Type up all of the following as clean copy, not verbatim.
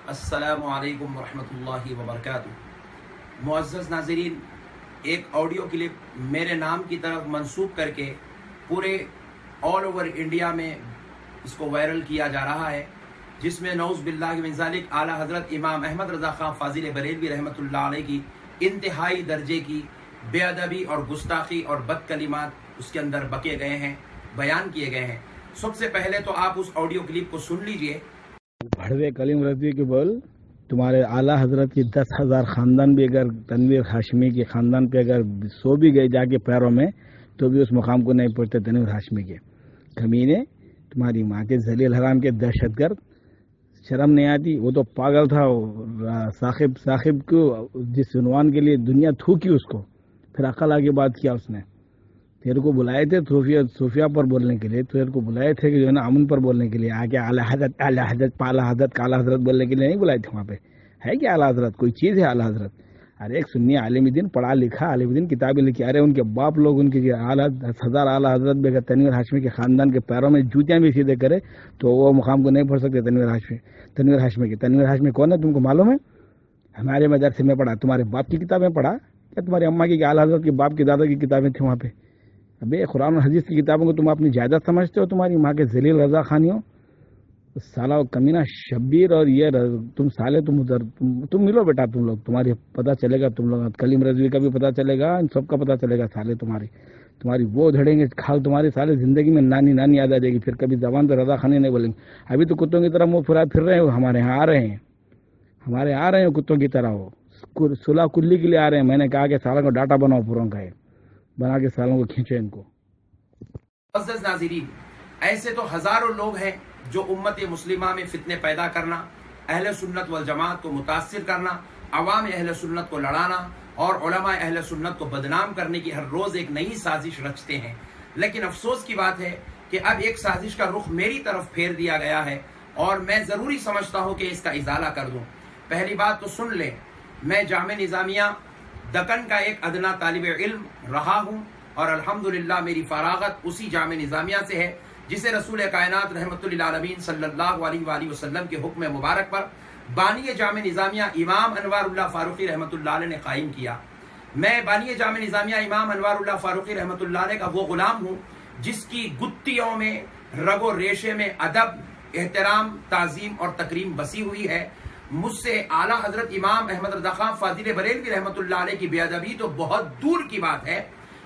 अस्सलामु अलैकुम वरहमतुल्लाहि वबरकातुह। मुअज़्ज़ज़ नाज़रीन, एक ऑडियो क्लिप मेरे नाम की तरफ मंसूब करके पूरे ऑल ओवर इंडिया में इसको वायरल किया जा रहा है, जिसमें नऊज़ बिल्लाहि मिन ज़ालिक आला हज़रत इमाम अहमद रज़ा ख़ान फ़ाज़िल बरेलवी रहमतुल्लाह अलैह की इंतहाई दर्जे की बेअदबी और गुस्ताखी और बदकलिमात उसके अंदर बके गए हैं, बयान किए गए हैं। सबसे पहले तो आप उस ऑडियो क्लिप को सुन लीजिए। भड़वे कलीम रज़वी के बोल, तुम्हारे आला हजरत की 10,000 खानदान भी अगर तनवीर हाशमी के खानदान पे अगर सो भी गए जाके पैरों में, तो भी उस मुकाम को नहीं पहुंचते तनवीर हाशमी के। कमीने, तुम्हारी माँ के जलील हराम के दहशतगर्द, शर्म नहीं आती? वो तो पागल था, साहिब को जिस उन्वान के लिए दुनिया थूकी उसको, फिर अकल आगे बात किया उसने। तेरे को बुलाए थे सूफिया पर बोलने के लिए, तेरे को बुलाए थे कि जो है ना अमन पर बोलने के लिए, आके आला हजरत पाला हजरत काला हजरत बोलने के लिए नहीं बुलाए थे। वहाँ पे है क्या आला हजरत? कोई चीज़ है आला हजरत? अरे एक सुन्नी आलिम दिन, पढ़ा लिखा आलिम दिन, किताबें लिखी। अरे उनके बाप लोग उनके आला 10,000 आला हजरत भी अगर तनवीर हाशमी के खानदान के पैरों में जूतियाँ भी सीधे करे तो वो मुकाम को नहीं पढ़ सकते। तनवीर हाशमी कौन है तुमको मालूम है? हमारे मदरसे में पढ़ा, तुम्हारे बाप की किताबें पढ़ा क्या? तुम्हारी अम्मा की आला हजरत के बाप के दादा की किताबें थी वहाँ पे? अबे कुरान और हदीस की किताबों को तुम अपनी जायदाद समझते हो? तुम्हारी माँ के जलील रजा खानियों, साला कमीना शब्बीर और ये तुम साले, तुम मिलो बेटा, तुम लोग, तुम्हारी पता चलेगा, तुम लोग कलीम रज़वी का भी पता चलेगा, इन सबका पता चलेगा। साले तुम्हारी वो झड़ेंगे खाल, तुम्हारे साले जिंदगी में नानी याद आ जाएगी। फिर कभी जबान पे रजा खानी नहीं बोलेंगे। अभी तो कुत्तों की तरह मुँह फिर रहे हो, हमारे यहाँ आ रहे हैं कुत्तों की तरह। हो सुलह कुल्ली के लिए आ रहे हैं। मैंने कहा कि सालों को डाटा बनाओ, पुरों का बना के सालों को खींचो इनको। मुअज़्ज़ज़ नाज़रीन, ऐसे तो हजारों लोग हैं जो उम्मत मुस्लिमा में फितने पैदा करना, अहले सुन्नत वल जमात को मुतासिर करना, अवाम अहले सुन्नत को लड़ाना और उलमा अहले सुन्नत को बदनाम करने की हर रोज एक नई साजिश रचते हैं। लेकिन अफसोस की बात है कि अब एक साजिश का रुख मेरी तरफ फेर दिया गया है और मैं जरूरी समझता हूं कि इसका इजाला कर दूं। पहली बात तो सुन लें, मैं जामे निजामिया दक्कन का एक अदना तालिब इल्म रहा हूं और अल्हम्दुलिल्लाह मेरी फरागत उसी जामे निजामिया से है जिसे रसूल कायनात रहमतुल लिल आलमीन सल्लल्लाहु अलैहि वसल्लम के हुक्म मुबारक पर बानी जामे निजामिया इमाम अनवारुल्लाह फारूकी रहमतुल्लाह अलैह ने कायम किया। मैं बानी जामे निजामिया इमाम अनवारुल्लाह फारूकी रहमतुल्लाह अलैह का वो गुलाम हूँ जिसकी गुत्तियों में, रगो रेशे में अदब, एहतराम, ताजीम और तकरीम बसी हुई है। मुझसे आला हजरत इमाम अहमद रज़ा ख़ान फ़ाज़िल बरेलवी रहमतुल्लाह अलैह की बेअदबी तो बहुत दूर की बात है।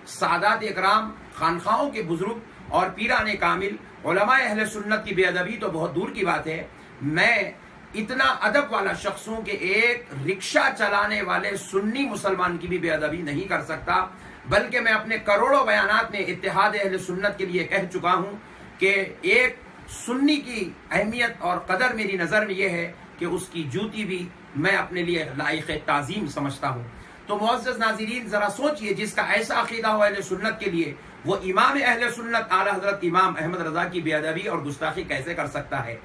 सादात इकराम, खानखाओं के बुजुर्ग और पीराने कामिल, उलमाए अहले सुन्नत की बेअदबी तो बहुत दूर की बात है। मैं इतना अदब वाला शख्स हूं कि एक रिक्शा चलाने वाले सुन्नी मुसलमान की भी बेअदबी नहीं कर सकता। बल्कि मैं अपने करोड़ों बयानात में इत्तेहाद अहले सुन्नत के लिए कह चुका हूं कि एक सुन्नी की अहमियत और कदर मेरी नजर में यह है कि उसकी जूती भी मैं अपने लिए लायक ताजीम समझता हूं। तो मुअज़्ज़ज़ नाज़रीन, जरा सोचिए, जिसका ऐसा अकीदा हो अहले सुन्नत के लिए, वो इमाम अहले सुन्नत आला हजरत इमाम अहमद रजा की बेअदबी और गुस्ताखी कैसे कर सकता है?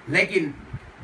लेकिन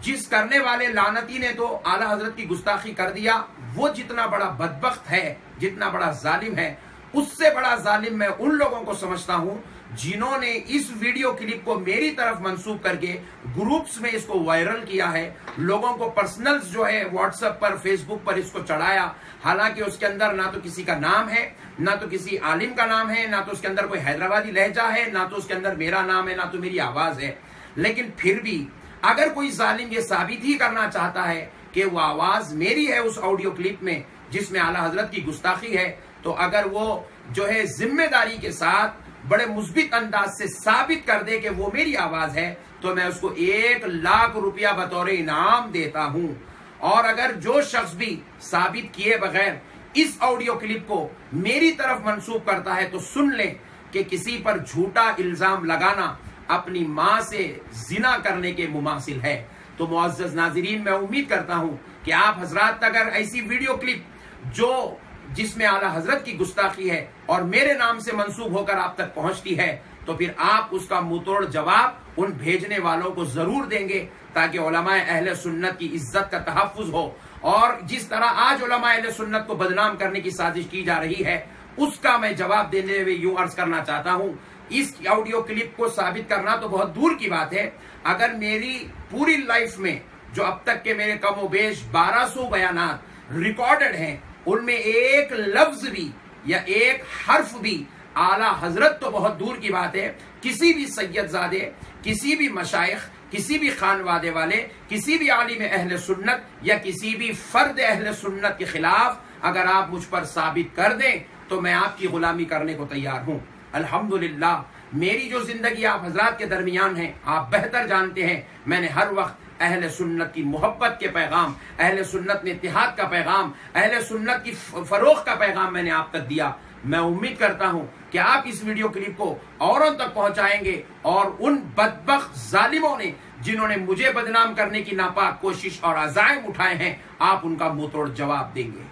जिस करने वाले लानती ने तो आला हजरत की गुस्ताखी कर दिया, वो जितना बड़ा बदबख्त है, जितना बड़ा जालिम है, उससे बड़ा जालिम मैं उन लोगों को समझता हूं जिन्होंने इस वीडियो क्लिप को मेरी तरफ मंसूब करके ग्रुप्स में इसको वायरल किया है, लोगों को पर्सनल्स जो है व्हाट्सएप पर, फेसबुक पर इसको चढ़ाया। हालांकि उसके अंदर ना तो किसी का नाम है, ना तो किसी आलिम का नाम है, ना तो उसके अंदर कोई हैदराबादी लहजा है, ना तो उसके अंदर मेरा नाम है, ना तो मेरी आवाज है। लेकिन फिर भी अगर कोई जालिम ये साबित ही करना चाहता है कि वो आवाज मेरी है उस ऑडियो क्लिप में जिसमें आला हजरत की गुस्ताखी है, तो अगर वो जो है जिम्मेदारी के साथ बड़े मुस्बित अंदाज से साबित कर दे कि वो मेरी आवाज है, तो मैं उसको 1 लाख रुपया बतौर इनाम देता हूं। और अगर जो शख्स भी साबित किए बगैर इस ऑडियो क्लिप को मेरी तरफ मंसूब करता है, तो सुन लें कि किसी पर झूठा इल्जाम लगाना अपनी मां से जिना करने के मुमासिल है। तो मुअज़्ज़ज़ नाज़रीन, मैं उम्मीद करता हूं कि आप हजरात अगर ऐसी वीडियो क्लिप जिसमें आला हजरत की गुस्ताखी है और मेरे नाम से मंसूब होकर आप तक पहुंचती है, तो फिर आप उसका मुंहतोड़ जवाब उन भेजने वालों को जरूर देंगे, ताकि उलमाए अहले सुन्नत की इज्जत का तहफ़्फ़ुज़ हो। और जिस तरह आज उलमाए अहले सुन्नत को बदनाम करने की साजिश की जा रही है, उसका मैं जवाब देने में यूं अर्ज करना चाहता हूं। इस ऑडियो क्लिप को साबित करना तो बहुत दूर की बात है, अगर मेरी पूरी लाइफ में جو اب تک کے میرے کم و بیش 1200 بیانات ریکارڈڈ ہیں، ان میں ایک لفظ بھی یا ایک حرف بھی اعلیٰ حضرت تو بہت دور کی بات ہے، کسی بھی سید زادے، کسی بھی مشائخ، کسی بھی خانوادے والے، کسی بھی عالم اہل سنت یا کسی بھی فرد اہل سنت کے خلاف اگر آپ مجھ پر ثابت کر دیں تو میں آپ کی غلامی کرنے کو تیار ہوں۔ الحمدللہ میری جو زندگی آپ حضرات کے درمیان ہے، آپ بہتر جانتے ہیں، میں نے ہر وقت اہل سنت کی محبت کے پیغام، اہل سنت میں اتحاد کا پیغام، اہل سنت کی فروغ کا پیغام میں نے آپ تک دیا۔ میں امید کرتا ہوں کہ آپ اس ویڈیو کلپ کو اوروں تک پہنچائیں گے اور ان بدبخت ظالموں نے جنہوں نے مجھے بدنام کرنے کی ناپاک کوشش اور عزائم اٹھائے ہیں، آپ ان کا منہ توڑ جواب دیں گے۔